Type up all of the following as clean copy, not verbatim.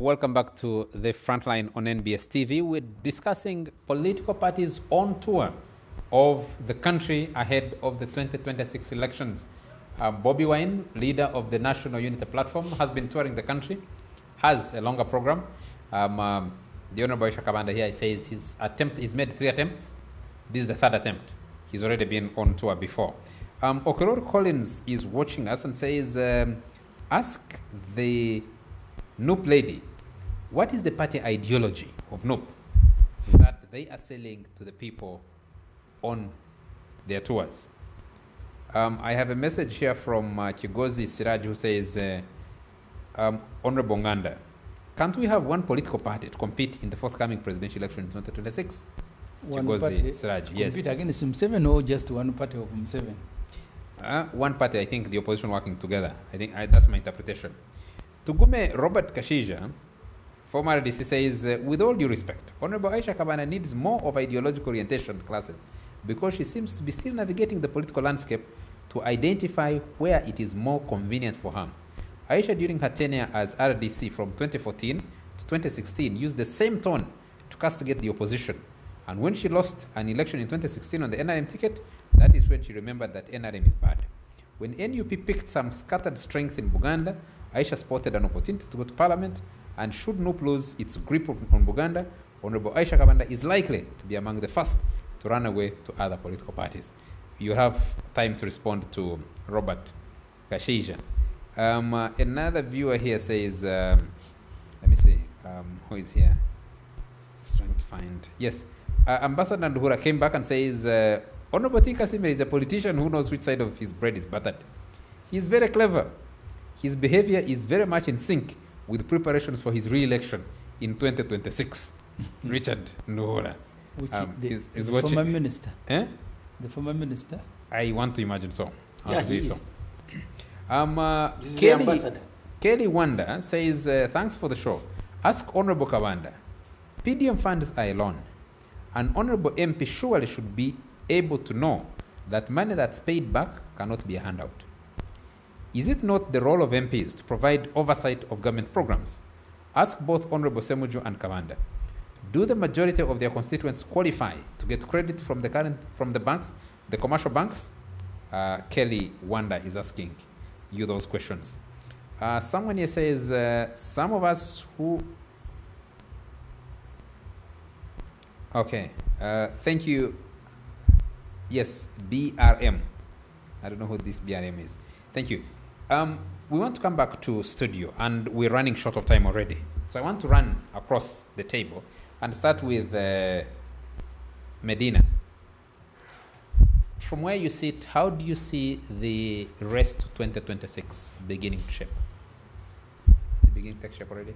Welcome back to the Frontline on NBS TV. We're discussing political parties on tour of the country ahead of the 2026 elections. Bobi Wine, leader of the National Unity Platform, has been touring the country, has a longer program. The Honorable Shakabanda here says he's made 3 attempts. This is the 3rd attempt. He's already been on tour before. Okoror Collins is watching us and says, ask the NUP lady, what is the party ideology of NUP that they are selling to the people on their tours? I have a message here from Kigozi Siraj who says, Honorable Nganda, can't we have one political party to compete in the forthcoming presidential election in 2026? One Kigozi party Siraj, yes. compete against Museveni or just one party of Museveni? One party, I think the opposition working together. I think that's my interpretation. Tugume Robert Kashija, former RDC, says, with all due respect, Honorable Aisha Kabana needs more of ideological orientation classes because she seems to be still navigating the political landscape to identify where it is more convenient for her. Aisha, during her tenure as RDC from 2014 to 2016, used the same tone to castigate the opposition. And when she lost an election in 2016 on the NRM ticket, that is when she remembered that NRM is bad. When NUP picked some scattered strength in Buganda, Aisha spotted an opportunity to go to Parliament, and should NUP lose its grip on Buganda, Honorable Aisha Kabanda is likely to be among the first to run away to other political parties. You have time to respond to Robert Kashija. Another viewer here says, let me see, who is here? Just trying to find, yes. Ambassador Nduhura came back and says, Honorable Tika Sime is a politician who knows which side of his bread is buttered. He's very clever. His behavior is very much in sync with preparations for his re-election in 2026. Richard Nduhura. The former minister. Eh? The former minister. I want to imagine so. Yeah, he is. This is the ambassador. Kelly Wanda says, thanks for the show. Ask Honorable Kabanda, PDM funds are a loan. An Honorable MP surely should be able to know that money that's paid back cannot be a handout. Is it not the role of MPs to provide oversight of government programs? Ask both Honorable Semuju and Kabanda. Do the majority of their constituents qualify to get credit from the banks, the commercial banks? Kelly Wanda is asking you those questions. Someone here says, some of us who... Okay, thank you. Yes, BRM. I don't know who this BRM is. Thank you. We want to come back to studio, and we're running short of time already. So I want to run across the table and start with Medina. From where you sit, how do you see the rest of 2026 beginning to shape? Is it beginning to take shape already?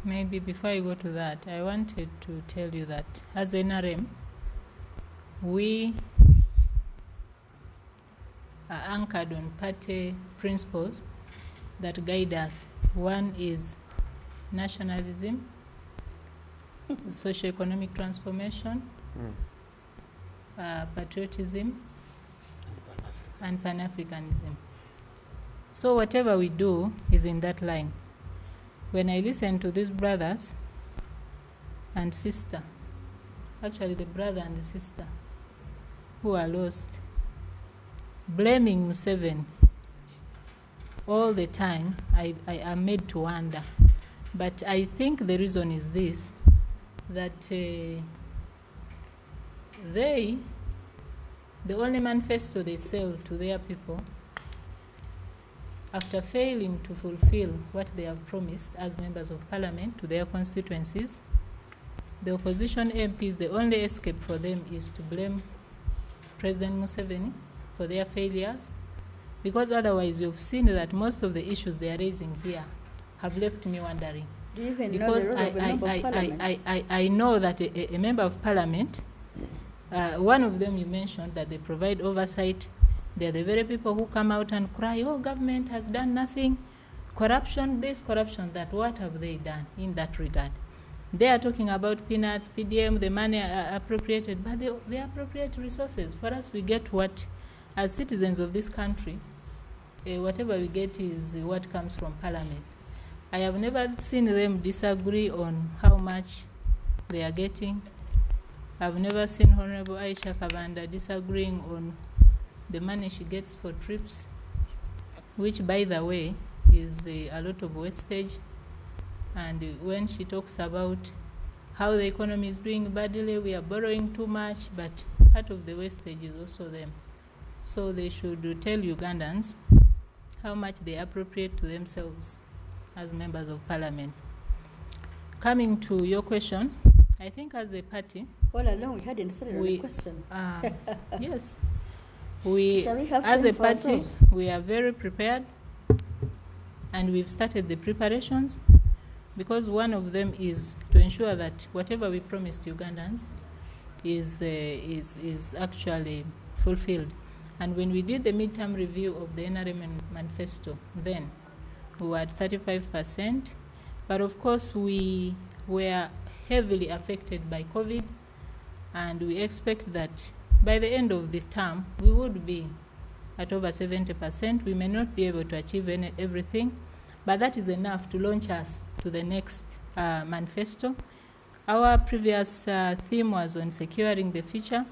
Maybe before I go to that, I wanted to tell you that as NRM, we are anchored on party principles that guide us. One is nationalism, socio-economic transformation, patriotism, and Pan-Africanism. So whatever we do is in that line. When I listen to these brothers and sister, actually the brother and the sister who are lost, blaming Museveni all the time, I am made to wonder. But I think the reason is this, that the only manifesto they sell to their people, after failing to fulfill what they have promised as members of parliament to their constituencies, the opposition MPs, the only escape for them is to blame President Museveni for their failures, because otherwise you've seen that most of the issues they are raising here have left me wondering. Do you even because know the role of a member of parliament? I know that a member of parliament, one of them you mentioned that they provide oversight. They're the very people who come out and cry, oh, government has done nothing, corruption this, corruption that. What have they done in that regard? They are talking about peanuts, PDM, the money appropriated, but they appropriate resources. For us, we get what, as citizens of this country, whatever we get is what comes from Parliament. I have never seen them disagree on how much they are getting. I've never seen Honorable Aisha Kabanda disagreeing on the money she gets for trips, which, by the way, is a lot of wastage. And when she talks about how the economy is doing badly, we are borrowing too much, but part of the wastage is also them. So they should tell Ugandans how much they appropriate to themselves as members of Parliament. Coming to your question, I think as a party... All along, we hadn't started on the question. Yes. Shall we have as a party, ourselves? we are very prepared, and we've started the preparations, because one of them is to ensure that whatever we promised Ugandans is actually fulfilled. And when we did the midterm review of the NRM manifesto, then we were at 35%, but of course we were heavily affected by COVID, and we expect that by the end of the term, we would be at over 70%. We may not be able to achieve everything, but that is enough to launch us to the next manifesto. Our previous theme was on securing the future,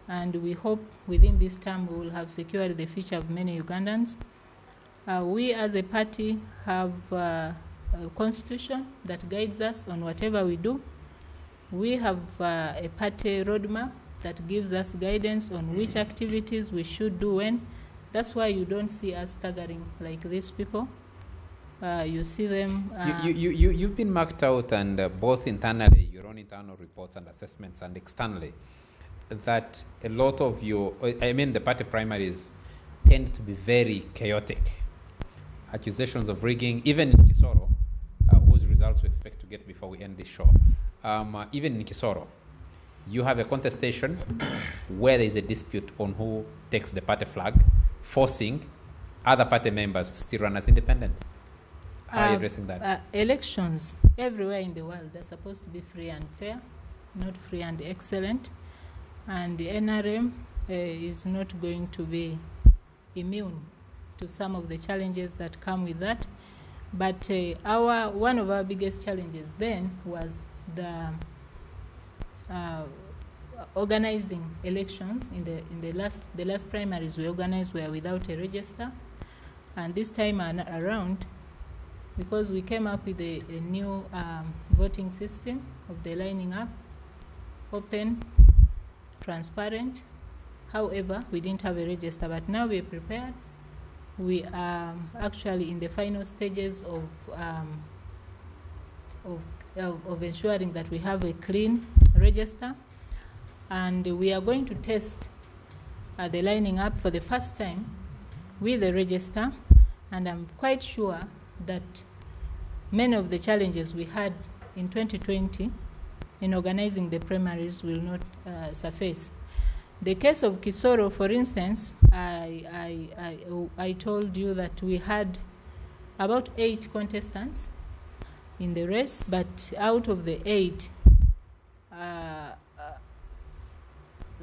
and we hope within this term we will have secured the future of many Ugandans. We as a party have a constitution that guides us on whatever we do. We have a party roadmap that gives us guidance on which activities we should do when. That's why you don't see us staggering like these people. You see them... You've been marked out, and both internally, your own internal reports and assessments, and externally, that a lot of the party primaries tend to be very chaotic. Accusations of rigging, even in Kisoro, whose results we expect to get before we end this show. Even in Kisoro, you have a contestation where there is a dispute on who takes the party flag, forcing other party members to still run as independent. How are you addressing that? Elections everywhere in the world are supposed to be free and fair, not free and excellent. And the NRM is not going to be immune to some of the challenges that come with that. But one of our biggest challenges then was the organizing elections. In the last primaries we organized were without a register, and this time around, because we came up with a new voting system of the lining up, open, transparent. However, we didn't have a register, but now we're prepared. We are actually in the final stages of ensuring that we have a clean register, and we are going to test the lining up for the first time with the register, and I'm quite sure that many of the challenges we had in 2020 in organizing the primaries will not surface. The case of Kisoro, for instance, I told you that we had about 8 contestants in the race, but out of the 8,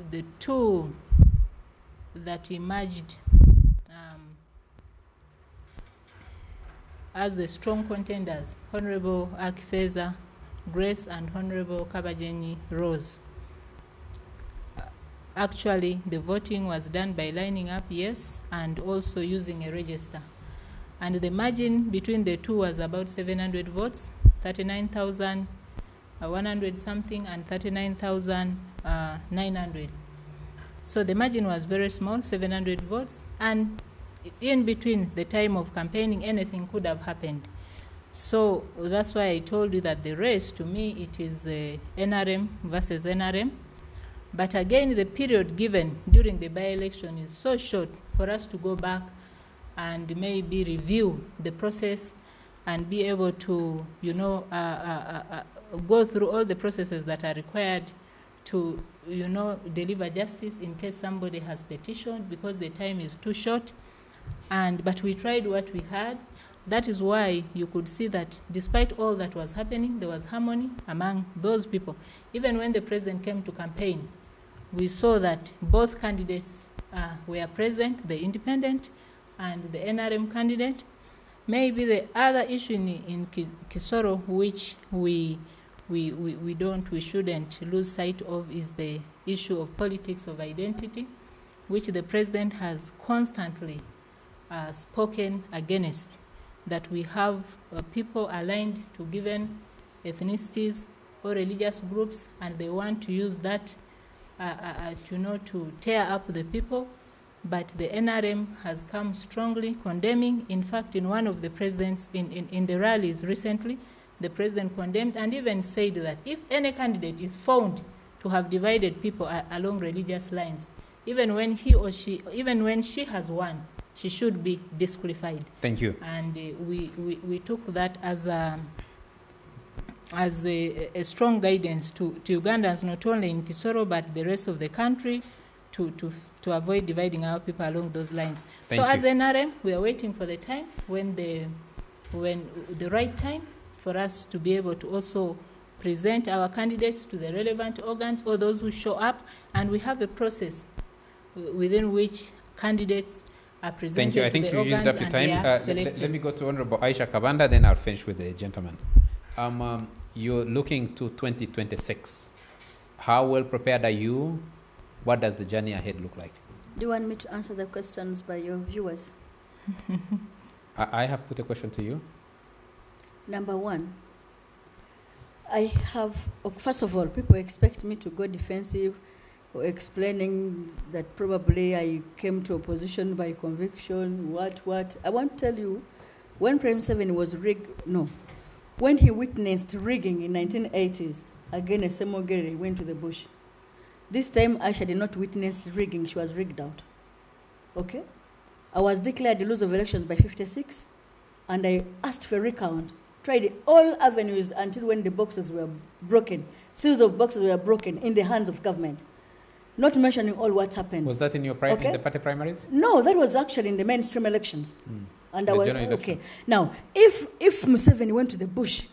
the 2 that emerged as the strong contenders, Honorable Akifeza Grace and Honorable Kabajenyi Rose. Actually, the voting was done by lining up, yes, and also using a register. And the margin between the two was about 700 votes, 39,100 something, and 39,900. So the margin was very small, 700 votes, and in between the time of campaigning, anything could have happened. So that's why I told you that the race, to me, it is NRM versus NRM. But again, the period given during the by-election is so short for us to go back and maybe review the process and be able to, go through all the processes that are required to, deliver justice in case somebody has petitioned, because the time is too short. But we tried what we had. That is why you could see that despite all that was happening, there was harmony among those people. Even when the president came to campaign, we saw that both candidates were present, the independent and the NRM candidate. Maybe the other issue in Kisoro, which we shouldn't lose sight of, is the issue of politics of identity, which the president has constantly spoken against, that we have people aligned to given ethnicities or religious groups, and they want to use that to tear up the people. But the NRM has come strongly condemning. In fact, in one of the presidents, in the rallies recently, the president condemned and even said that if any candidate is found to have divided people along religious lines, even when she has won, she should be disqualified. Thank you. And we took that as a strong guidance to Ugandans, not only in Kisoro but the rest of the country, to avoid dividing our people along those lines. Thank you. As NRM, we are waiting for the time when the right time for us to be able to also present our candidates to the relevant organs or those who show up, and we have a process within which candidates are presented. Thank you. I think you used up your time. Let me go to Honorable Aisha Kabanda, then I'll finish with the gentleman. You're looking to 2026. How well prepared are you? What does the journey ahead look like? Do you want me to answer the questions by your viewers? I have put a question to you. Number one, first of all, people expect me to go defensive or explaining that probably I came to opposition by conviction, what. I want to tell you, when Museveni was when he witnessed rigging in 1980s, again, Semogere went to the bush. This time, Aisha did not witness rigging. She was rigged out. Okay? I was declared the loser of elections by 56, and I asked for a recount, tried all avenues until when the boxes were broken. Seals of boxes were broken in the hands of government. Not mentioning all what happened. Was that in your in the party primaries? No, that was actually in the mainstream elections. And I was okay. Now, if Museveni went to the bush,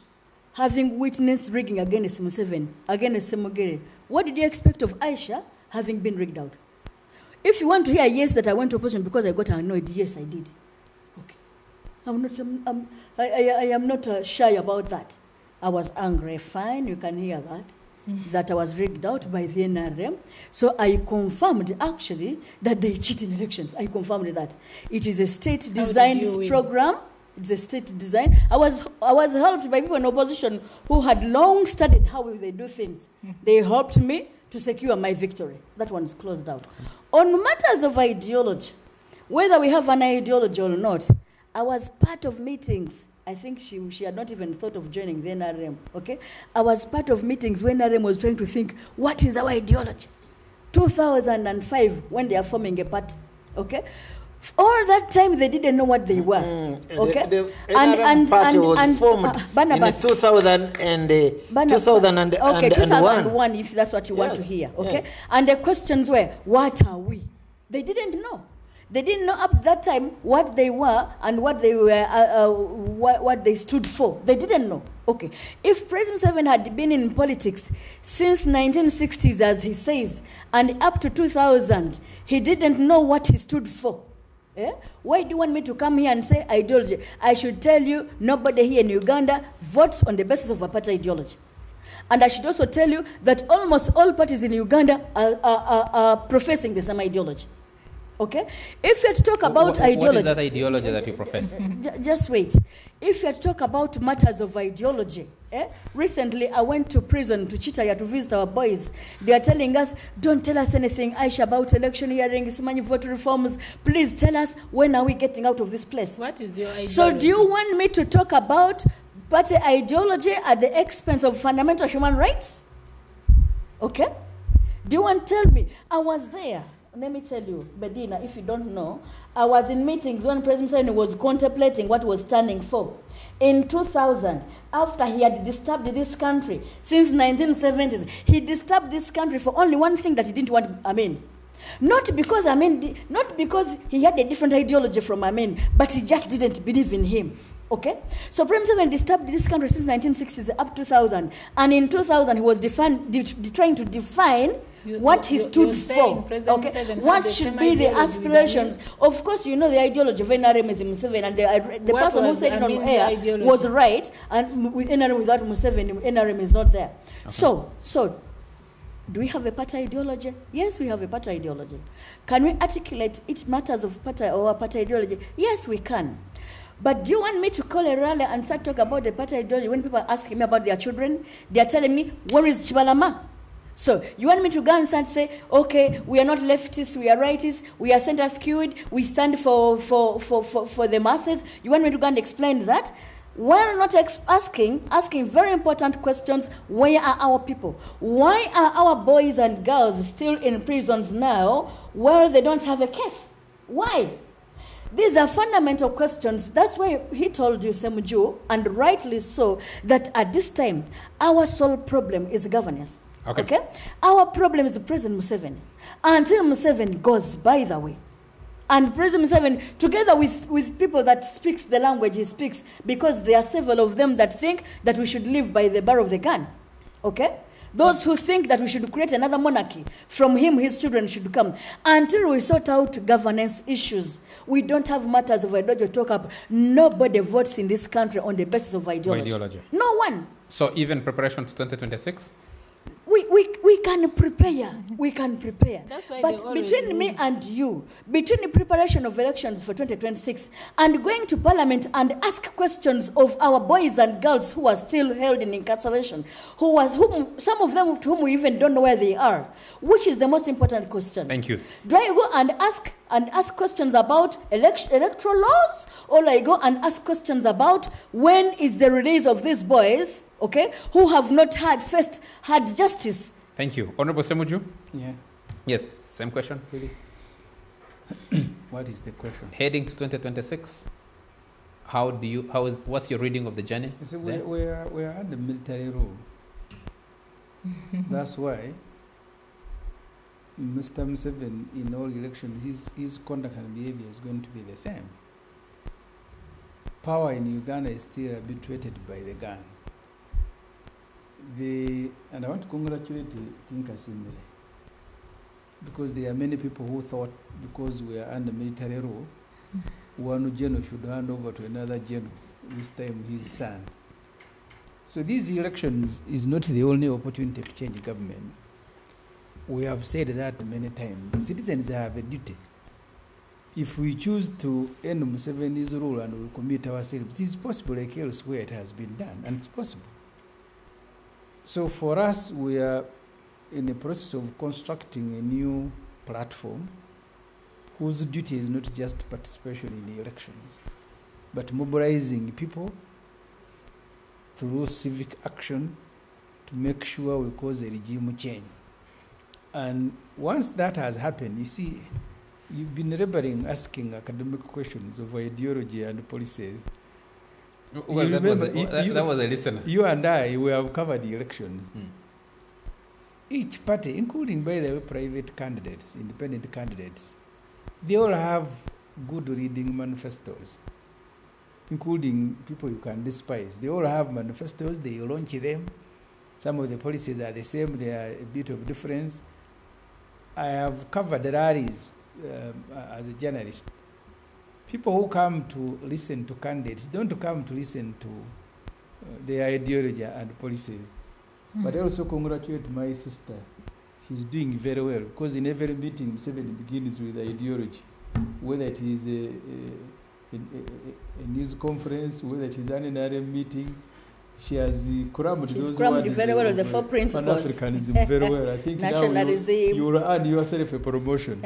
having witnessed rigging against Museveni, against Semogere, what did you expect of Aisha having been rigged out? If you want to hear yes that I went to opposition because I got annoyed, yes I did. Okay, I am not shy about that. I was angry. Fine, you can hear that. That I was rigged out by the NRM. So I confirmed actually that they cheat in elections. I confirmed that. It is a state-designed program. It's a state design. I was helped by people in opposition who had long studied how they do things. They helped me to secure my victory. That one's closed out. On matters of ideology, whether we have an ideology or not, I was part of meetings. I think she had not even thought of joining the NRM, okay? I was part of meetings when NRM was trying to think, what is our ideology? 2005, when they are forming a party, okay? All that time, they didn't know what they were, okay? The NRM party was formed in 2001, if that's what you want to hear, okay? Yes. And the questions were, what are we? They didn't know. They didn't know up to that time what they were and what they were, what they stood for. They didn't know. Okay. If President Museveni had been in politics since 1960s, as he says, and up to 2000, he didn't know what he stood for. Eh? Why do you want me to come here and say ideology? I should tell you, nobody here in Uganda votes on the basis of a party ideology. And I should also tell you that almost all parties in Uganda are professing the same ideology. Okay? If you had to talk about ideology... What is that ideology that you profess? Just wait. If you had to talk about matters of ideology, recently I went to prison to Chitaya to visit our boys. They are telling us, don't tell us anything, Aisha, about election hearings, vote reforms. Please tell us, when are we getting out of this place? What is your ideology? So do you want me to talk about party ideology at the expense of fundamental human rights? Okay? Do you want to tell me? I was there. Let me tell you, Bedina, if you don't know, I was in meetings when President Museveni was contemplating what he was standing for. In 2000, after he had disturbed this country since 1970s, he disturbed this country for only one thing that he didn't want Amin. Not because he had a different ideology from Amin, but he just didn't believe in him. Okay? So Prime Museveni disturbed this country since 1960s up to 2000. And in 2000, he was trying to define what he stood for. Okay? What should be the aspirations? Of course, you know the ideology of NRM is Museveni, and the person who said it on air was right, and with NRM without Museveni, NRM is not there. Okay. So, do we have a party ideology? Yes, we have a party ideology. Can we articulate each matters of party or party ideology? Yes, we can. But do you want me to call a rally and start talking about the party ideology when people are asking me about their children? They are telling me, where is Chibalama? So you want me to go and start say, okay, we are not leftists, we are rightists, we are center skewed, we stand for the masses. You want me to go and explain that? Why not asking very important questions? Where are our people? Why are our boys and girls still in prisons now where they don't have a case? Why? These are fundamental questions. That's why he told you, Semuju, and rightly so, that at this time, our sole problem is governance. Okay? Our problem is President Museveni. Until Museveni goes, by the way, and President Museveni, together with people that speaks the language he speaks, because there are several of them that think that we should live by the bar of the gun. Okay? Those who think that we should create another monarchy, from him, his children should come. Until we sort out governance issues, we don't have matters of ideology to talk about. Nobody votes in this country on the basis of ideology. No one. So even preparation to 2026? We can prepare. We can prepare. That's why but between me and you, between the preparation of elections for 2026 and going to Parliament and ask questions of our boys and girls who are still held in incarceration, some of them whom we even don't know where they are, which is the most important question. Thank you. Do I go and ask questions about electoral laws, or I go and ask questions about when is the release of these boys, okay, who have not had justice? Thank you. Honorable Semuju? Yeah. Yes, same question, really. What is the question? Heading to 2026, what's your reading of the journey? So we are under military rule. That's why Mr. Museveni, in all elections, his conduct and behavior is going to be the same. Power in Uganda is still habituated by the gun. And I want to congratulate Tinka Simile, because there are many people who thought because we are under military rule, one general should hand over to another general, this time his son. So these elections is not the only opportunity to change government. We have said that many times. Citizens have a duty. If we choose to end Museveni's rule and we commit ourselves, it is possible, like elsewhere it has been done, and it's possible. So for us, we are in the process of constructing a new platform whose duty is not just participation in the elections, but mobilizing people through civic action to make sure we cause a regime change. And once that has happened, you see, you've been laboring asking academic questions of ideology and policies. Well, that was a listener. You and I, we have covered the elections. Each party, including, by the way, private candidates, independent candidates, they all have good reading manifestos, including people you can despise. They all have manifestos, they launch them. Some of the policies are the same, they are a bit of difference. I have covered rallies as a journalist. People who come to listen to candidates don't come to listen to their ideology and policies. But I also congratulate my sister. She's doing very well, because in every meeting, Museveni begins with ideology, whether it is a news conference, whether it is an NRM meeting. She has crammed those words very well, the four principles. Pan-Africanism very well. I think now you will earn yourself a promotion.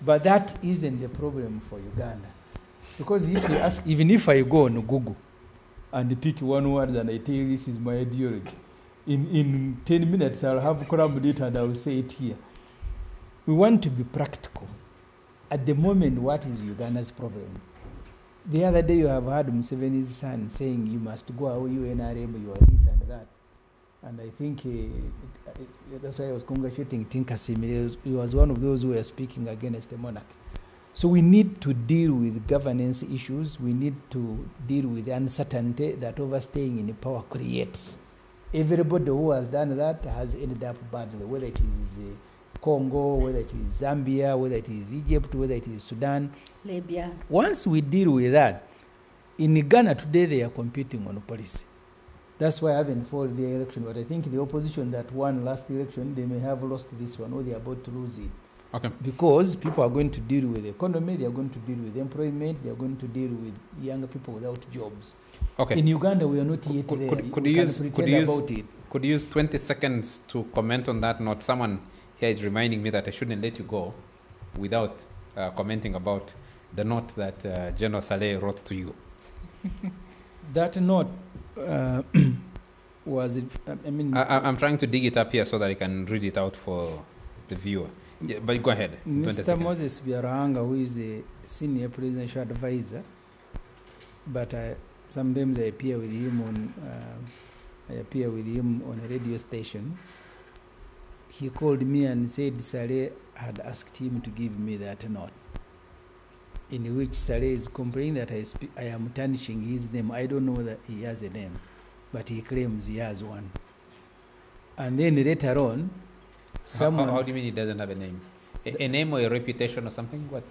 But that isn't the problem for Uganda. Because if you ask, even if I go on Google and pick one word and I tell you this is my ideology, in 10 minutes I'll have crammed it and I'll say it here. We want to be practical. At the moment, what is Uganda's problem? The other day you have heard Museveni's son saying you must go away, you NRM, you are this and that. And I think that's why I was congratulating Tinka Simile. He was one of those who were speaking against the monarchy. So we need to deal with governance issues. We need to deal with the uncertainty that overstaying in power creates. Everybody who has done that has ended up badly, whether it is Congo, whether it is Zambia, whether it is Egypt, whether it is Sudan. Libya. Once we deal with that, in Ghana today they are competing on policy. That's why I haven't followed the election, but I think the opposition that won last election, they may have lost this one or they are about to lose it. Okay. Because people are going to deal with the economy, they are going to deal with employment, they are going to deal with younger people without jobs. Okay. In Uganda, we are not yet there. Could you use 20 seconds to comment on that note? Someone here is reminding me that I shouldn't let you go without commenting about the note that General Saleh wrote to you. That note was, I'm trying to dig it up here so that I can read it out for the viewer. Yeah, but go ahead. Mr. Moses Byarahanga, who is the senior presidential advisor, but sometimes I appear with him on a radio station. He called me and said Saleh had asked him to give me that note, in which Saleh is complaining that I am tarnishing his name. I don't know that he has a name, but he claims he has one. And then later on, someone... How do you mean he doesn't have a name? A name or a reputation or something? What?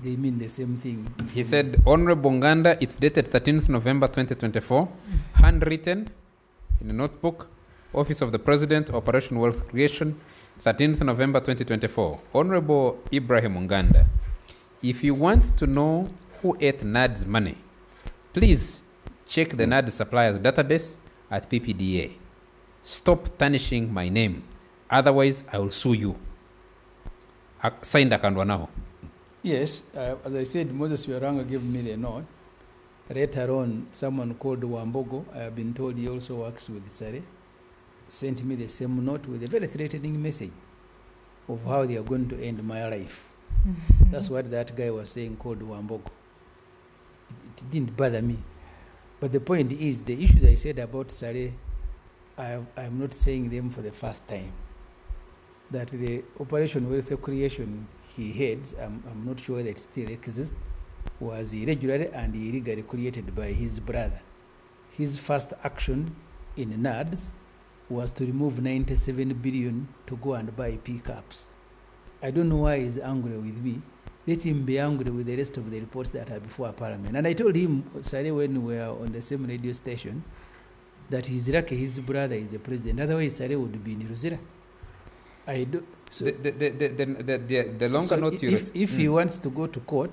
They mean the same thing. He said, Honorable Nganda, it's dated 13th November 2024, handwritten in a notebook, Office of the President, Operation Wealth Creation, 13th November 2024. Honorable Ibrahim Nganda, if you want to know who ate NAD's money, please check the NAD suppliers database at PPDA. Stop tarnishing my name. Otherwise, I will sue you. Signed Akandwa now. Yes, as I said, Moses Byarahanga gave me the note. Later on, someone called Wambogo, I have been told he also works with Saleh, sent me the same note with a very threatening message of how they are going to end my life. That's what that guy was saying, called Wambogo. It didn't bother me. But the point is, the issues I said about Saleh, I'm not saying them for the first time. That the Operation Wealth Creation he heads, I'm not sure that it still exists, was irregularly and illegally created by his brother. His first action in NADS was to remove 97 billion to go and buy pickups. I don't know why he's angry with me. Let him be angry with the rest of the reports that are before Parliament. And I told him, Saleh, when we were on the same radio station, that he's lucky his brother is the president. Otherwise, Saleh would be in Ruzira. I do. So the longer so note if he wants to go to court,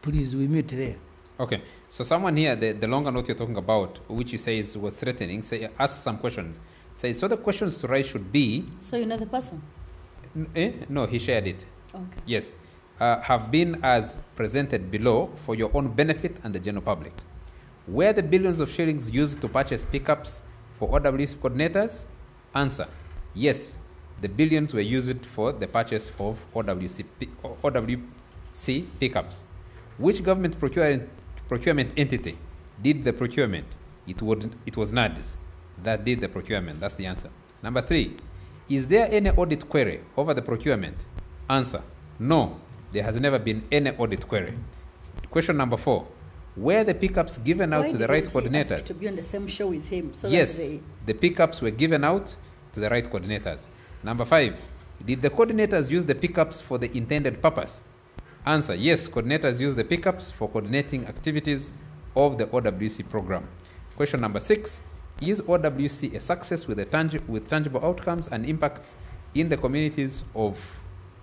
please, we meet there. Okay. So someone here, the longer note you're talking about, which you say is was threatening, ask some questions. So the questions to raise should be... So you know the person? No, he shared it. Okay. Yes. Have been as presented below for your own benefit and the general public. Were the billions of shillings used to purchase pickups for OWC coordinators? Answer, yes. The billions were used for the purchase of OWC pickups. Which government procurement entity did the procurement? It was NADS that did the procurement. That's the answer. Number 3, is there any audit query over the procurement? Answer, no. There has never been any audit query. Question number 4, were the pickups given out to the right coordinators? Ask to be on the same show with him. So yes, the pickups were given out to the right coordinators. Number 5, did the coordinators use the pickups for the intended purpose? Answer, yes, coordinators use the pickups for coordinating activities of the OWC program. Question number 6, is OWC a success with tangible outcomes and impacts in the communities or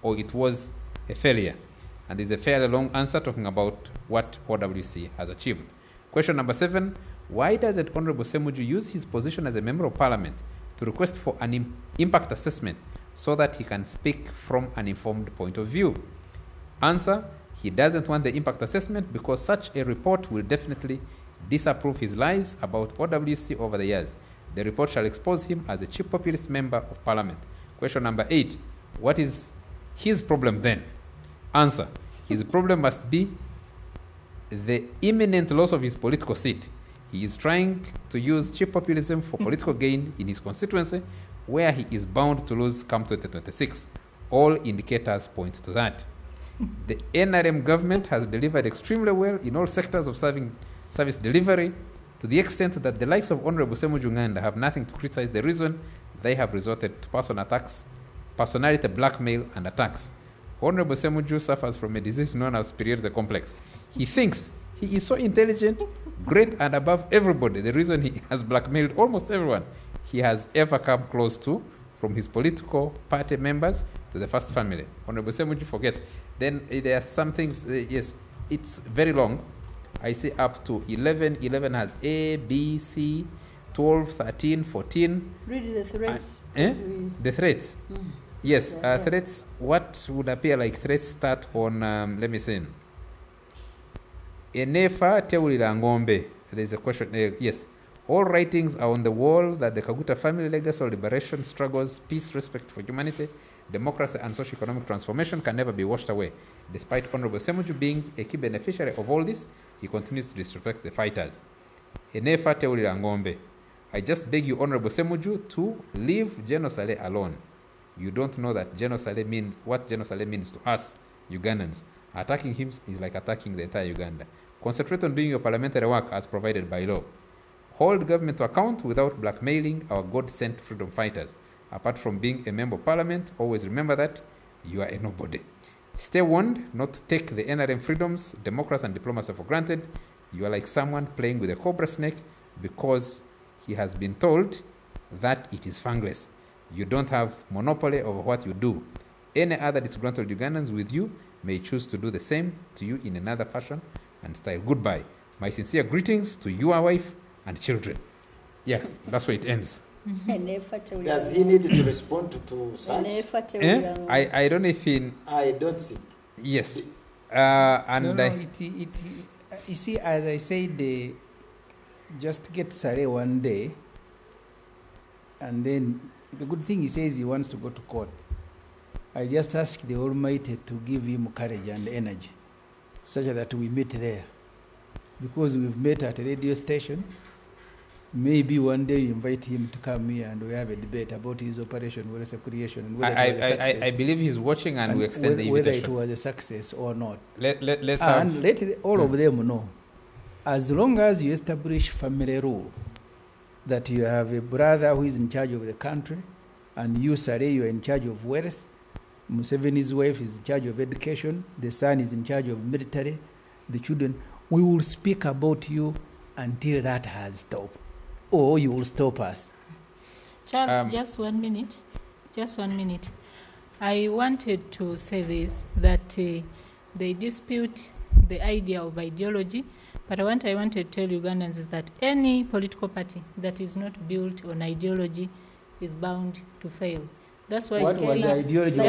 it was a failure? And there's a fairly long answer talking about what OWC has achieved. Question number 7, why doesn't Honorable Semuju use his position as a member of parliament to request for an impact assessment so that he can speak from an informed point of view? Answer, he doesn't want the impact assessment because such a report will definitely disapprove his lies about OWC over the years. The report shall expose him as a cheap populist member of parliament. Question number 8, what is his problem then? Answer, his problem must be the imminent loss of his political seat. He is trying to use cheap populism for political gain in his constituency, where he is bound to lose come 2026. All indicators point to that. The NRM government has delivered extremely well in all sectors of service delivery, to the extent that the likes of Honorable Semuju Nganda have nothing to criticize the reason they have resorted to personal attacks, personality blackmail and attacks. Honorable Semuju suffers from a disease known as superiority complex. He thinks he is so intelligent, great and above everybody. The reason he has blackmailed almost everyone he has ever come close to, from his political party members to the first family. Honorable Semuju forgets. Then there are some things, yes, it's very long. I see up to 11. 11 has A, B, C, 12, 13, 14. Read the threats. The threats. Yes, threats. What would appear like threats start on, let me see. Enefa Teulira Ngombe. There's a question. Yes. All writings are on the wall that the Kaguta family legacy of liberation, struggles, peace, respect for humanity, democracy, and socio-economic transformation can never be washed away. Despite Honorable Semuju being a key beneficiary of all this, he continues to disrespect the fighters. Enefa Teulira Ngombe. I just beg you, Honorable Semuju, to leave General Saleh alone. You don't know that General Saleh means what General Saleh means to us, Ugandans. Attacking him is like attacking the entire Uganda. Concentrate on doing your parliamentary work as provided by law. Hold government to account without blackmailing our God-sent freedom fighters. Apart from being a member of parliament, always remember that you are a nobody. Stay warned not to take the NRM freedoms, democracy, and diplomacy for granted. You are like someone playing with a cobra snake because he has been told that it is fangless. You don't have monopoly over what you do. Any other disgruntled Ugandans with you may choose to do the same to you in another fashion and style. Goodbye. My sincere greetings to your wife and children. Yeah, that's where it ends. Does he need to respond to such? I don't know if he... I don't think. Yes. You see, as I said, just get Saleh one day, and then the good thing he says he wants to go to court. I just ask the Almighty to give him courage and energy, such that we meet there. Because we've met at a radio station, maybe one day you invite him to come here and we have a debate about his operation, wealth creation, and whether it was a success. I believe he's watching and we extend the invitation. Whether it was a success or not. Let all of them know. As long as you establish family rule, that you have a brother who is in charge of the country, and you, Saleh, you are in charge of wealth, Museveni's wife is in charge of education, the son is in charge of military, the children, we will speak about you until that has stopped. Or you will stop us. Charles, just 1 minute. Just 1 minute. I wanted to say this, that they dispute the idea of ideology, but what I wanted to tell Ugandans is that any political party that is not built on ideology is bound to fail. That's why what you was see. The ideology?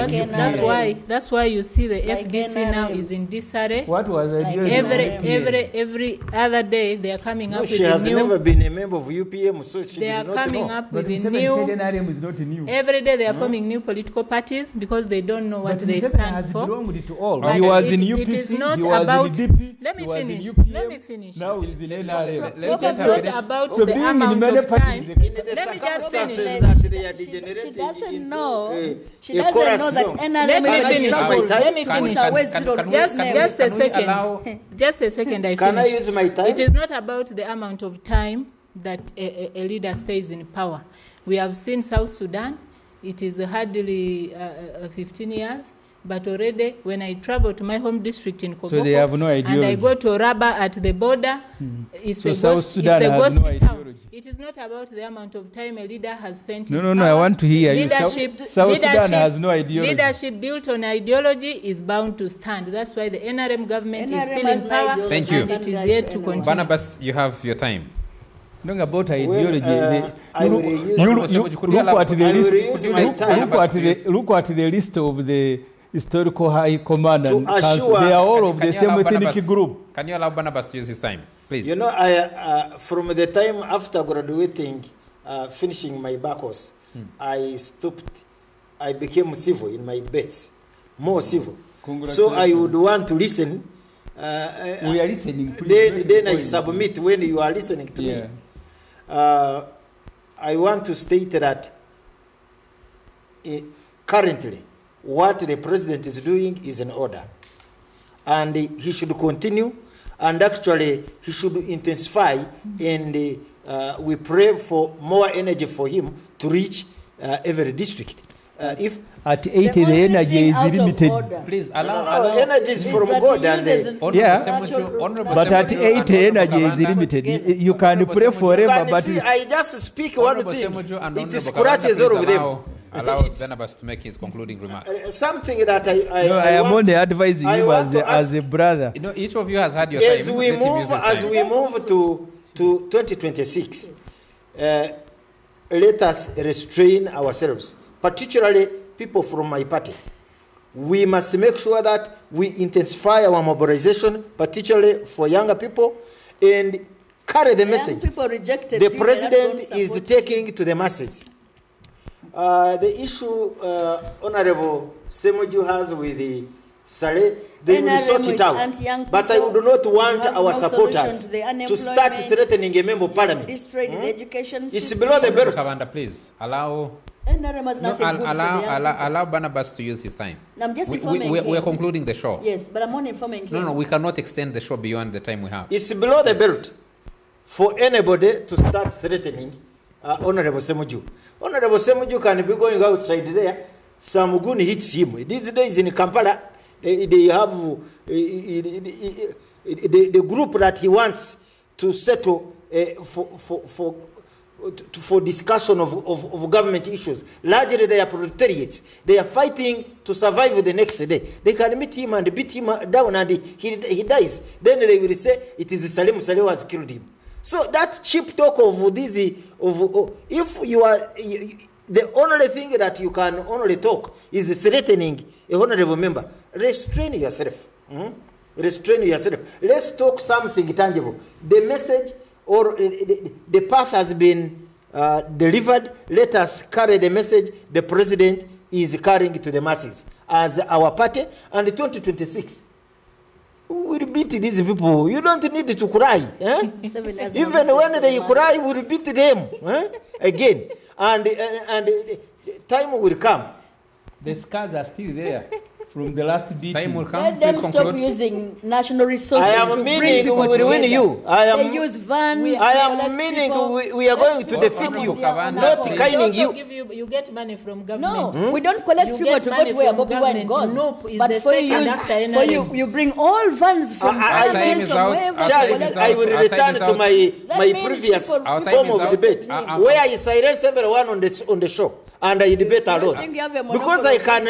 That's why you see the like FDC NRM. Now is in disarray. What was the ideology? Every other day they are coming up with she has never been a member of UPM, so she they are did not coming know. up with the new. NRM is not new. Every day they are forming new political parties because they don't know what they stand for. Belonged to all. But he was in UPC. It is not he was about. in DP, let me finish. UPM, let me finish. Now he's in NRM. It is not about so the amount of time. Let me just finish. She doesn't know. She a doesn't know that NRM. Let me finish. Just a second. Just a second. I finish. Can I use my time? It is not about the amount of time that a leader stays in power. We have seen South Sudan. It is hardly 15 years. But already, when I travel to my home district in Koboko, so they have no ideology. And I go to Raba at the border, it's so a ghost town. It is not about the amount of time a leader has spent in power. No, I want to hear leadership, you. South Sudan has no ideology. Leadership built on ideology is bound to stand. That's why the NRM government is still in power. Thank you. And it is yet to continue. Barnabas, you have your time. Talking about ideology, look at the list of the historical high command and council. They are all of the same ethnic group. Can you allow Barnabas to use his time, please? You know, I from the time after graduating, finishing my bachelor's, I stopped. I became civil in my debates, more civil. So I would want to listen. We are listening. Then I submit when you are listening to me. I want to state that currently, what the president is doing is an order. and he should continue, and actually he should intensify, and we pray for more energy for him to reach every district. If at 80 the energy is limited. Please no, allow energy is from God, and But at 80 energy is limited. You can pray forever, but see, I just speak one thing. It scratches all of them. Allow Barnabas to make his concluding remarks. Something that I am only advising you as a brother. You know, each of you has had your as time. we move to 2026, let us restrain ourselves, particularly people from my party. We must make sure that we intensify our mobilization, particularly for younger people, and carry the message the president is taking to the masses. The issue Honorable Semuju has with the Saleh, they will sort it out. But I would not want our supporters to start threatening a member of parliament. It's below the belt. Kabanda, please allow Barnabas to use his time. I'm just we are concluding the show. Yes, but I'm not informing him. No, we cannot extend the show beyond the time we have. It's below the belt for anybody to start threatening Honorable Semuju. Honorable Semuju can be going outside there. Some gun hits him. These days in Kampala, they have the group that he wants to settle for discussion of government issues. Largely they are proletariats. They are fighting to survive the next day. They can meet him and beat him down and he dies. Then they will say it is Saleh who has killed him. So that cheap talk of this, if you are, the only thing that you can only talk is threatening a honorable member. Restrain yourself. Restrain yourself. Let's talk something tangible. The message or the path has been delivered. Let us carry the message the president is carrying to the masses as our party. And 2026, we will beat these people. You don't need to cry. Even when they cry, we will beat them again. And time will come. The scars are still there from the last beating. Time will come. Let them stop using national resources. I am meaning we will win you. They use vans. I am meaning we are going to defeat you, not caning you. You get money from government. No, we don't collect people to go to where Bobi Wine goes. But for you bring all vans from Charles, I will return to my previous form of debate, where I silence everyone on the show and I debate alone. Because I can.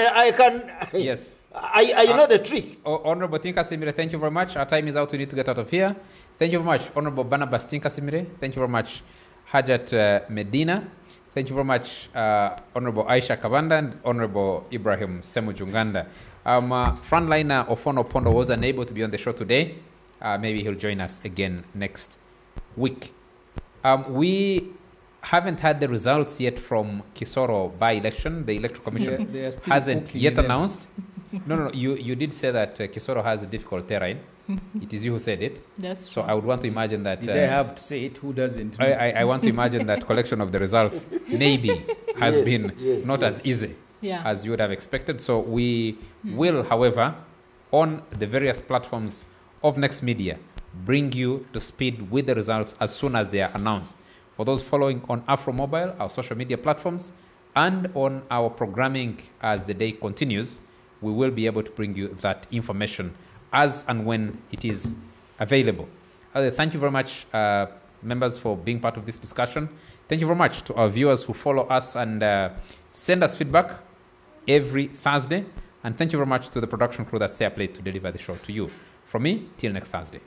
Yes. I know the trick. Honorable Tinka Simire, thank you very much. Our time is out. We need to get out of here. Thank you very much. Honorable Barnabas Tinka Simire. Thank you very much. Hajat Medina. Thank you very much. Honorable Aisha Kabanda and Honorable Ibrahim Semujunganda. Frontliner Ofono Pondo was unable to be on the show today. Maybe he'll join us again next week. We haven't had the results yet from Kisoro by-election. The Electoral Commission hasn't yet announced. No. You did say that Kisoro has a difficult terrain. It is you who said it. That's so true. I would want to imagine that. Did I have to say it? Who doesn't? I want to imagine that collection of the results maybe has been not as easy as you would have expected. So we will, however, on the various platforms of Next Media, bring you to speed with the results as soon as they are announced. For those following on Afro Mobile, our social media platforms, and on our programming as the day continues, we will be able to bring you that information as and when it is available. Thank you very much, members, for being part of this discussion. Thank you very much to our viewers who follow us and send us feedback every Thursday. And thank you very much to the production crew that's there played to deliver the show to you. From me, till next Thursday.